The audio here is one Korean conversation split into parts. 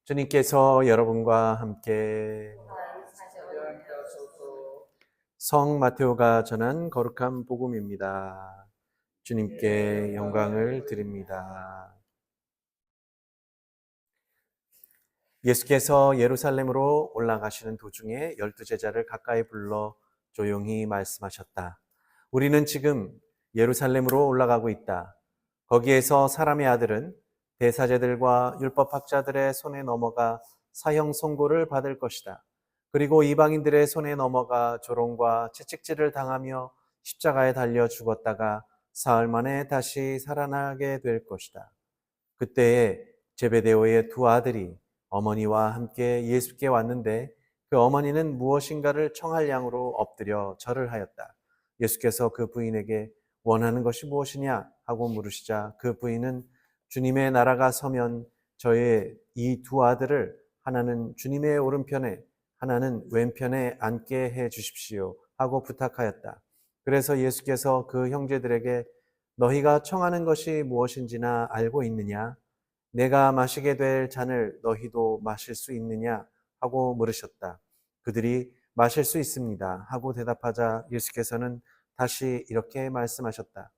주님께서 여러분과 함께 성 마테오가 전한 거룩한 복음입니다. 주님께 영광을 드립니다. 예수께서 예루살렘으로 올라가시는 도중에 12제자를 가까이 불러 조용히 말씀하셨다. 우리는 지금 예루살렘으로 올라가고 있다. 거기에서 사람의 아들은 대사제들과 율법학자들의 손에 넘어가 사형 선고를 받을 것이다. 그리고 이방인들의 손에 넘어가 조롱과 채찍질을 당하며 십자가에 달려 죽었다가 사흘 만에 다시 살아나게 될 것이다. 그때에 제베데오의 두 아들이 어머니와 함께 예수께 왔는데 그 어머니는 무엇인가를 청할 양으로 엎드려 절을 하였다. 예수께서 그 부인에게 원하는 것이 무엇이냐 하고 물으시자 그 부인은 주님의 나라가 서면 저의 이 두 아들을 하나는 주님의 오른편에 하나는 왼편에 앉게 해 주십시오 하고 부탁하였다. 그래서 예수께서 그 형제들에게 너희가 청하는 것이 무엇인지나 알고 있느냐? 내가 마시게 될 잔을 너희도 마실 수 있느냐? 하고 물으셨다. 그들이 마실 수 있습니다. 하고 대답하자 예수께서는 다시 이렇게 말씀하셨다.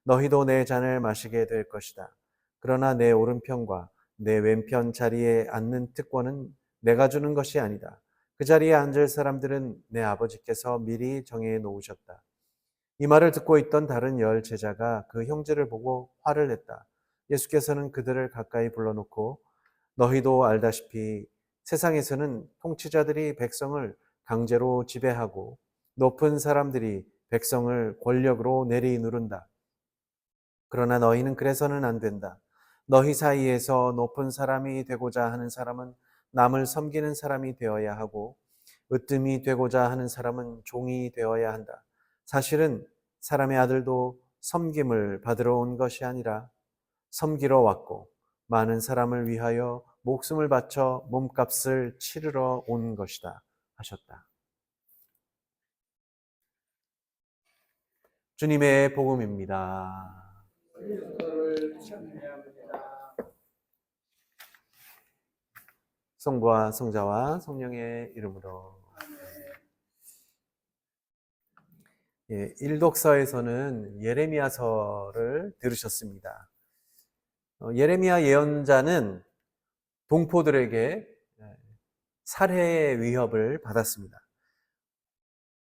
너희도 내 잔을 마시게 될 것이다. 그러나 내 오른편과 내 왼편 자리에 앉는 특권은 내가 주는 것이 아니다. 그 자리에 앉을 사람들은 내 아버지께서 미리 정해 놓으셨다. 이 말을 듣고 있던 다른 10 제자가 그 형제를 보고 화를 냈다. 예수께서는 그들을 가까이 불러놓고 너희도 알다시피 세상에서는 통치자들이 백성을 강제로 지배하고 높은 사람들이 백성을 권력으로 내리누른다. 그러나 너희는 그래서는 안 된다. 너희 사이에서 높은 사람이 되고자 하는 사람은 남을 섬기는 사람이 되어야 하고 으뜸이 되고자 하는 사람은 종이 되어야 한다. 사실은 사람의 아들도 섬김을 받으러 온 것이 아니라 섬기러 왔고 많은 사람을 위하여 목숨을 바쳐 몸값을 치르러 온 것이다 하셨다. 주님의 복음입니다. 성부와 성자와 성령의 이름으로. 일독서에서는 예레미야서를 들으셨습니다. 예레미야 예언자는 동포들에게 살해의 위협을 받았습니다.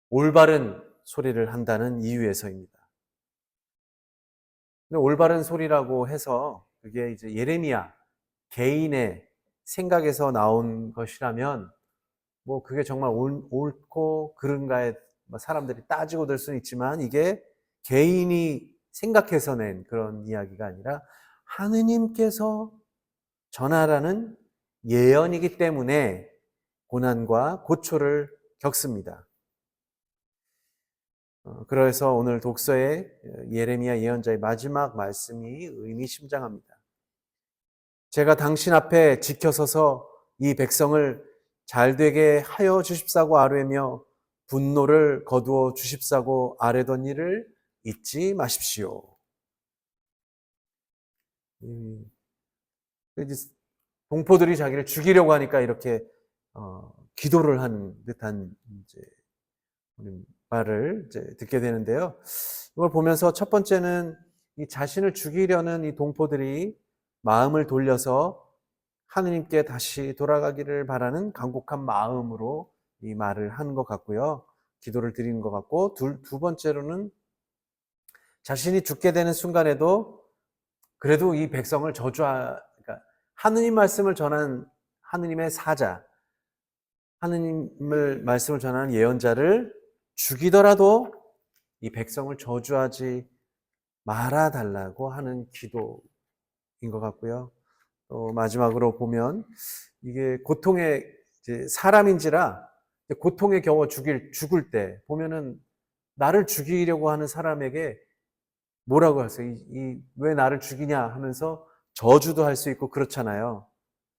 올바른 소리를 한다는 이유에서입니다. 근데 올바른 소리라고 해서 그게 이제 예레미야 개인의 생각에서 나온 것이라면 뭐 그게 정말 옳고 그른가에 사람들이 따지고 들 수는 있지만 이게 개인이 생각해서 낸 그런 이야기가 아니라 하느님께서 전하라는 예언이기 때문에 고난과 고초를 겪습니다. 그래서 오늘 독서의 예레미야 예언자의 마지막 말씀이 의미심장합니다. 제가 당신 앞에 지켜서서 이 백성을 잘되게 하여 주십사고 아뢰며 분노를 거두어 주십사고 아뢰던 일을 잊지 마십시오. 동포들이 자기를 죽이려고 하니까 이렇게 기도를 하는 듯한 말을 듣게 되는데요. 이걸 보면서 첫 번째는 이 자신을 죽이려는 이 동포들이 마음을 돌려서 하느님께 다시 돌아가기를 바라는 간곡한 마음으로 이 말을 한 것 같고요. 기도를 드리는 것 같고, 두 번째로는 자신이 죽게 되는 순간에도 그래도 이 백성을 그러니까 하느님 말씀을 전한 하느님의 사자, 하느님을 말씀을 전하는 예언자를 죽이더라도 이 백성을 저주하지 말아달라고 하는 기도인 것 같고요. 또 마지막으로 보면 이게 고통의 사람인지라 고통에 겨워 죽을 때 보면은 나를 죽이려고 하는 사람에게 뭐라고 하세요? 왜 나를 죽이냐 하면서 저주도 할 수 있고 그렇잖아요.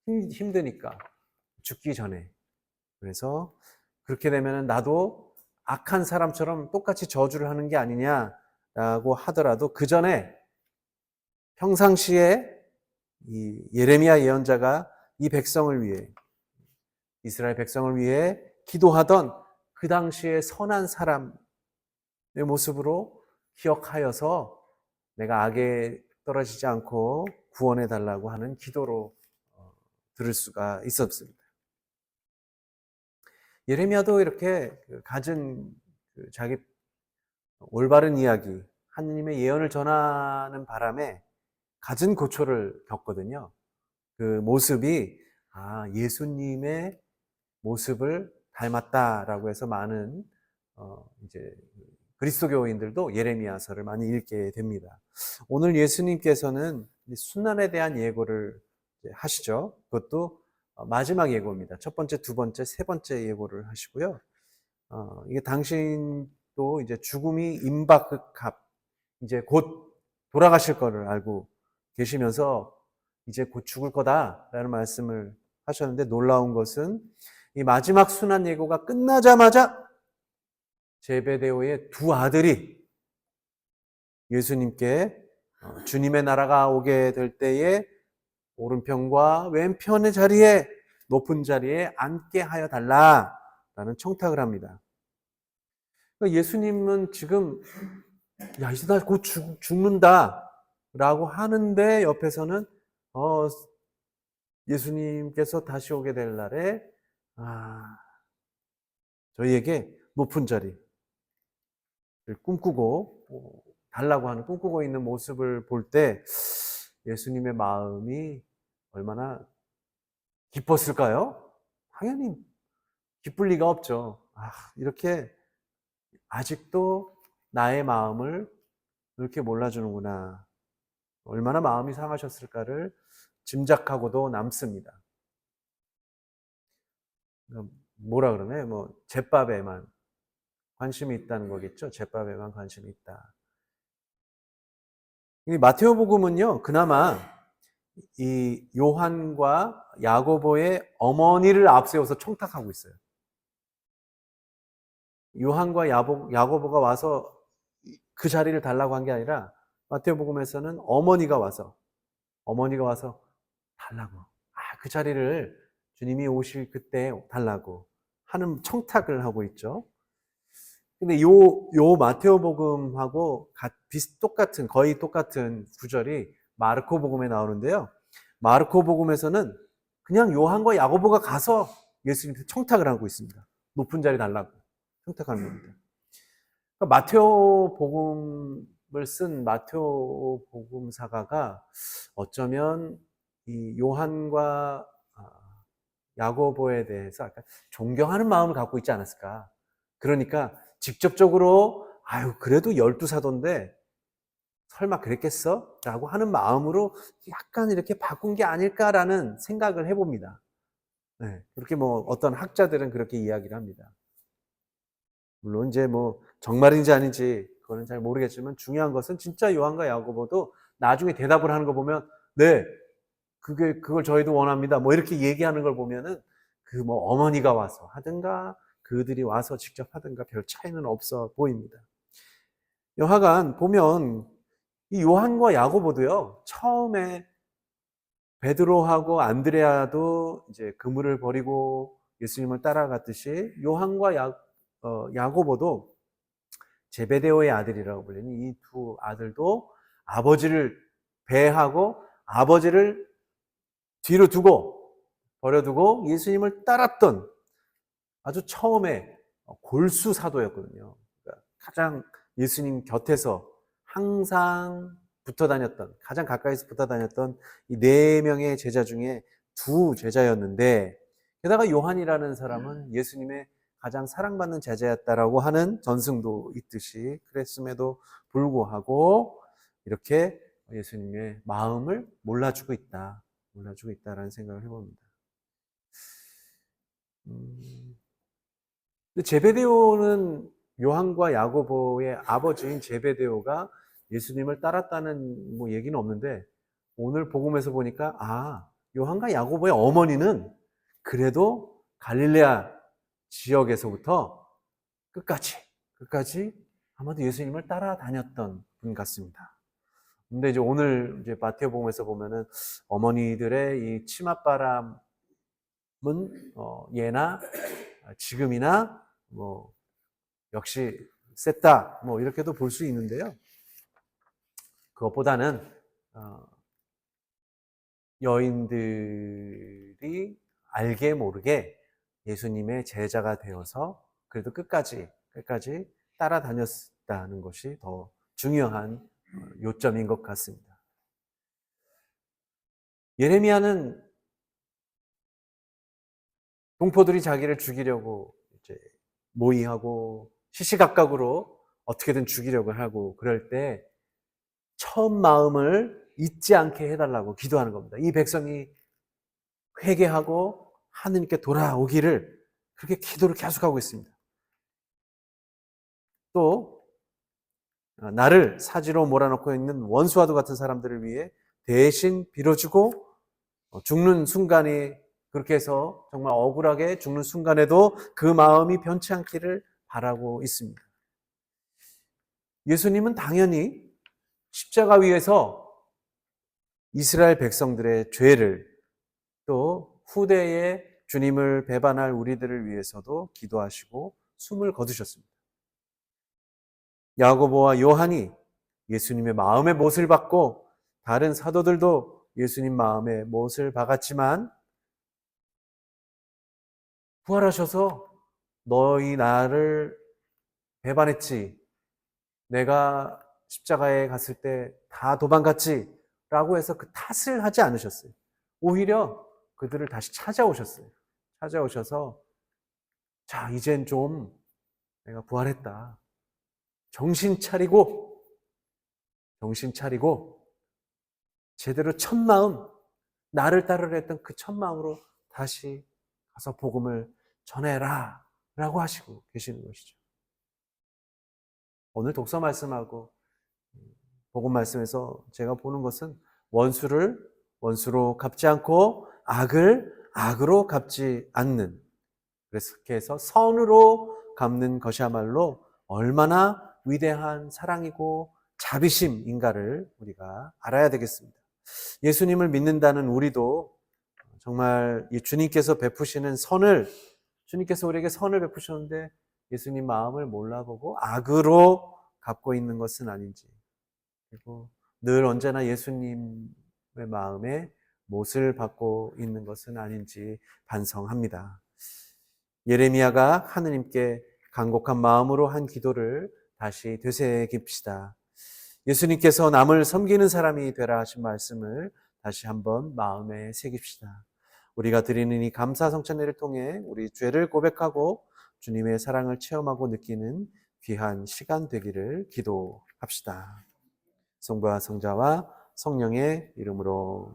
힘드니까 죽기 전에. 그래서 그렇게 되면은 나도 악한 사람처럼 똑같이 저주를 하는 게 아니냐라고 하더라도 그 전에 평상시에 이 예레미야 예언자가 이 백성을 위해, 이스라엘 백성을 위해 기도하던 그 당시의 선한 사람의 모습으로 기억하여서 내가 악에 떨어지지 않고 구원해 달라고 하는 기도로 들을 수가 있었습니다. 예레미야도 이렇게 가진 자기 올바른 이야기, 하느님의 예언을 전하는 바람에 갖은 고초를 겪거든요. 그 모습이 예수님의 모습을 닮았다라고 해서 많은 이제 그리스도교인들도 예레미야서를 많이 읽게 됩니다. 오늘 예수님께서는 순환에 대한 예고를 하시죠. 그것도 마지막 예고입니다. 첫 번째, 두 번째, 세 번째 예고를 하시고요. 이게 당신도 이제 죽음이 임박합, 이제 곧 돌아가실 거를 알고 계시면서 이제 곧 죽을 거다라는 말씀을 하셨는데, 놀라운 것은 이 마지막 순환 예고가 끝나자마자 제베데오의 두 아들이 예수님께 주님의 나라가 오게 될 때에 오른편과 왼편의 자리에, 높은 자리에 앉게 하여 달라라는 청탁을 합니다. 그러니까 예수님은 지금 이제 나 곧 죽는다 라고 하는데, 옆에서는 예수님께서 다시 오게 될 날에 저희에게 높은 자리를 꿈꾸고 달라고 하는, 꿈꾸고 있는 모습을 볼 때 예수님의 마음이 얼마나 기뻤을까요? 당연히 기쁠 리가 없죠. 이렇게 아직도 나의 마음을 이렇게 몰라주는구나. 얼마나 마음이 상하셨을까를 짐작하고도 남습니다. 뭐라 그러네? 잿밥에만 관심이 있다는 거겠죠? 잿밥에만 관심이 있다. 이 마테오복음은요, 그나마 이 요한과 야고보의 어머니를 앞세워서 청탁하고 있어요. 요한과 야고보가 와서 그 자리를 달라고 한 게 아니라, 마테오복음에서는 어머니가 와서 달라고, 그 자리를 주님이 오실 그때 달라고 하는 청탁을 하고 있죠. 근데 요 마테오복음하고 똑같은, 거의 똑같은 구절이 마르코복음에 나오는데요. 마르코복음에서는 그냥 요한과 야고보가 가서 예수님한테 청탁을 하고 있습니다. 높은 자리 달라고 청탁하는 겁니다. 그러니까 마테오복음을 쓴 마테오복음사가가 어쩌면 이 요한과 야고보에 대해서 약간 존경하는 마음을 갖고 있지 않았을까. 그러니까 직접적으로 그래도 12사도인데 설마 그랬겠어? 라고 하는 마음으로 약간 이렇게 바꾼 게 아닐까라는 생각을 해봅니다. 네, 그렇게 어떤 학자들은 그렇게 이야기를 합니다. 물론 이제 정말인지 아닌지 그거는 잘 모르겠지만, 중요한 것은 진짜 요한과 야고보도 나중에 대답을 하는 거 보면, 네, 그걸 저희도 원합니다. 이렇게 얘기하는 걸 보면은 어머니가 와서 하든가 그들이 와서 직접 하든가 별 차이는 없어 보입니다. 여하간 보면 이 요한과 야고보도요, 처음에 베드로하고 안드레아도 이제 그물을 버리고 예수님을 따라갔듯이 요한과 야고보도 제베데오의 아들이라고 불리는 이 두 아들도 아버지를 배하고 아버지를 뒤로 두고 버려두고 예수님을 따랐던 아주 처음에 골수 사도였거든요. 그러니까 가장 예수님 곁에서 항상 붙어 다녔던, 가장 가까이서 붙어 다녔던 이 4명의 제자 중에 2 제자였는데, 게다가 요한이라는 사람은 예수님의 가장 사랑받는 제자였다라고 하는 전승도 있듯이, 그랬음에도 불구하고 이렇게 예수님의 마음을 몰라주고 있다라는 생각을 해봅니다. 근데 제베데오는, 요한과 야고보의 아버지인 제베데오가 예수님을 따랐다는 얘기는 없는데, 오늘 복음에서 보니까 요한과 야고보의 어머니는 그래도 갈릴레아 지역에서부터 끝까지 아마도 예수님을 따라다녔던 분 같습니다. 근데 이제 오늘 이제 마태복음에서 보면은 어머니들의 이 치맛바람은 예나 지금이나 뭐 역시 셌다 뭐 이렇게도 볼 수 있는데요. 그것보다는 여인들이 알게 모르게 예수님의 제자가 되어서 그래도 끝까지 따라다녔다는 것이 더 중요한 요점인 것 같습니다. 예레미야는 동포들이 자기를 죽이려고 이제 모의하고 시시각각으로 어떻게든 죽이려고 하고 그럴 때 처음 마음을 잊지 않게 해달라고 기도하는 겁니다. 이 백성이 회개하고 하느님께 돌아오기를 그렇게 기도를 계속하고 있습니다. 또 나를 사지로 몰아넣고 있는 원수와도 같은 사람들을 위해 대신 빌어주고 죽는 순간이 그렇게 해서 정말 억울하게 죽는 순간에도 그 마음이 변치 않기를 바라고 있습니다. 예수님은 당연히 십자가 위에서 이스라엘 백성들의 죄를 또 후대에 주님을 배반할 우리들을 위해서도 기도하시고 숨을 거두셨습니다. 야고보와 요한이 예수님의 마음의 못을 받고 다른 사도들도 예수님 마음의 못을 박았지만 부활하셔서 너희 나를 배반했지. 내가 십자가에 갔을 때 다 도망갔지. 라고 해서 그 탓을 하지 않으셨어요. 오히려 그들을 다시 찾아오셨어요. 찾아오셔서 자, 이젠 좀 내가 부활했다. 정신 차리고 제대로 첫 마음, 나를 따르려 했던 그 첫 마음으로 다시 가서 복음을 전해라 라고 하시고 계시는 것이죠. 오늘 독서 말씀하고 복음 말씀에서 제가 보는 것은 원수를 원수로 갚지 않고 악을 악으로 갚지 않는, 그렇게 해서 선으로 갚는 것이야말로 얼마나 위대한 사랑이고 자비심인가를 우리가 알아야 되겠습니다. 예수님을 믿는다는 우리도 정말 이 주님께서 베푸시는 선을, 주님께서 우리에게 선을 베푸셨는데 예수님 마음을 몰라보고 악으로 갚고 있는 것은 아닌지, 그리고 늘 언제나 예수님의 마음에 못을 받고 있는 것은 아닌지 반성합니다. 예레미야가 하느님께 간곡한 마음으로 한 기도를 다시 되새깁시다. 예수님께서 남을 섬기는 사람이 되라 하신 말씀을 다시 한번 마음에 새깁시다. 우리가 드리는 이 감사 성찬회를 통해 우리 죄를 고백하고 주님의 사랑을 체험하고 느끼는 귀한 시간 되기를 기도합시다. 성부와 성자와 성령의 이름으로